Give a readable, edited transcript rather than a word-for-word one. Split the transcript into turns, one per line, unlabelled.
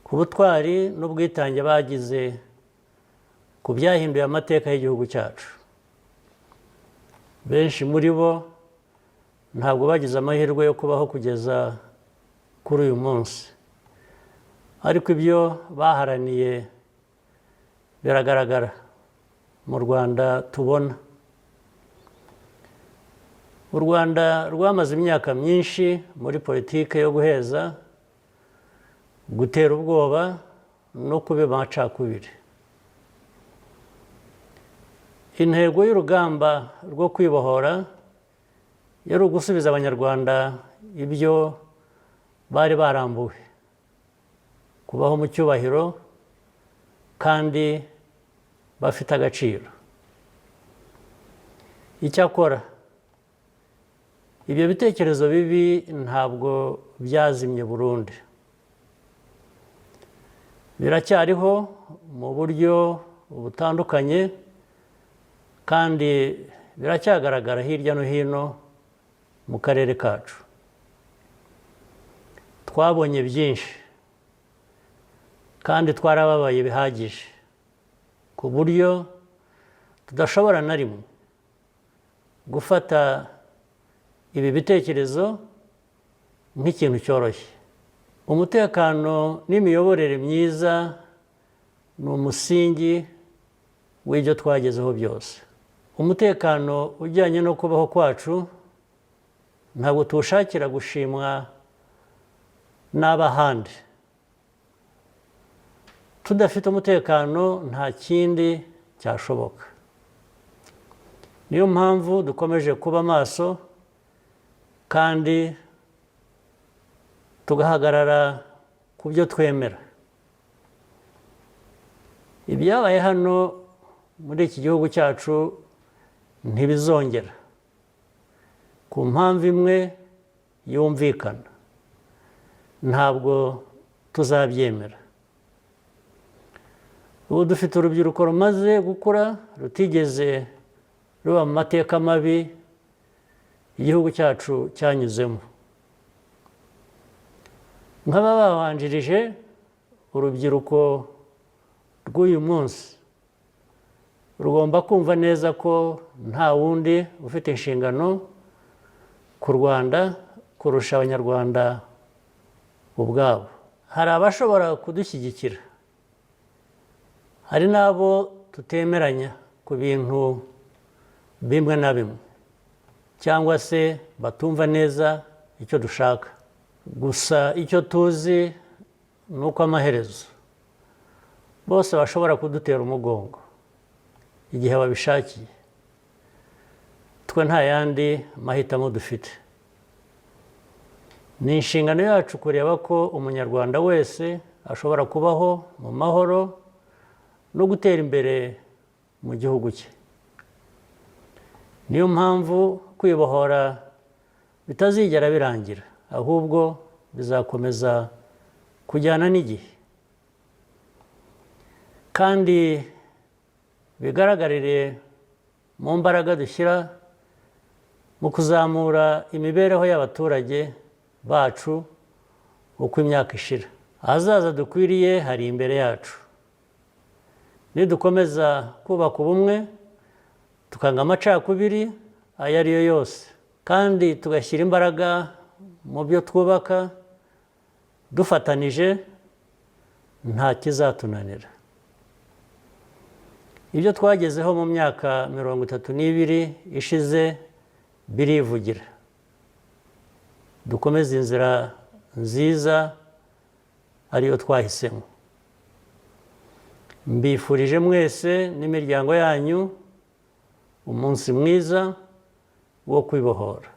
ku butwari n'ubwitange bagize ku byahinduye amateka y'igihugu cyacu. Benshi muri bo ntabwo bagize amahirwe yo kubaho kugeza kuri uyu munsi, ariko ibyo baharaniye biragaragara mu Rwanda tubona. U Rwanda rwamaze imyaka myinshi muri politiki yo guheza, gutera ubwoba no kubiba amacakubiri. Intego y'urugamba rwo kwibohora yari ugusubiza Abanyarwanda ibyo bari barambuwe, kubaho mu cyubahiro kandi bafite agaciro. Icyakora ibyo bitekerezo bibi ntabwo byazimye burundu. Biracyariho mu buryo butandukanye kandi biracyagaragara hirya no hino mu karere kacu. Twabonye byinshi kandi twarababaye bihagije ku buryo tudashobora na rimwe gufata ibi bitekerezo nk'ikintu cyoroshye. Umutekano n'imiyoborere myiza ni umusingi w'ibyo twagezeho byose. Umutekano ujyanye no kubaho kwacu ntabwo tuwushakira gushimwa n'abahandi. Tudafite umutekano nta kindi cyashoboka. Niyo mpamvu dukomeje kuba maso kandi tugahagarara ku byo twemera. Ibyabaye hano muri iki gihugu cyacu ntibizongera, ku mpamvu imwe yumvikana. Ntabwo tuzabyemera. Ubu dufite urubyiruko rumaze gukura, rutigeze ruba mu mateka mabi igihugu cyacu cyanyuzemo. Nk'ababanjirije, urubyiruko rw'uyu munsi rugomba kumva neza ko nta wundi ufite inshingano ku Rwanda kurusha Abanyarwanda ubwabo. Hari abashobora kudushyigikira, hari n'abo tutemeranya ku bintu bimwe na bimwe, cyangwa se batumva neza icyo dushaka. Gusa icyo tuzi ni uko amaherezo bose bashobora kudutera umugongo igihe babishakiye. Twe nta yandi mahitamo dufite. Ni inshingano yacu kureba ko Umunyarwanda wese ashobora kubaho mu mahoro no gutera imbere mu gihugu cye. Niyo mpamvu kwibohora bitazigera birangira, ahubwo bizakomeza kujyana n'igihe, kandi bigaragarire mu mbaraga dushyira mu kuzamura imibereho y'abaturage bacu uko imyaka ishira. Ahazaza dukwiriye hari imbere yacu. Nidukomeza kubaka ubumwe, tukanga amacakubiri ayo ari yo yose, kandi tugashyira imbaraga mu byo twubaka, dufatanije, nta kizatunanira. Ibyo twagezeho mu myaka 32 ishize birivugira. Dukomeze inzira nziza ariyo twahisemo. Mbifurije mwese n'imiryango yanyu umunsi mwiza wo kwibohora.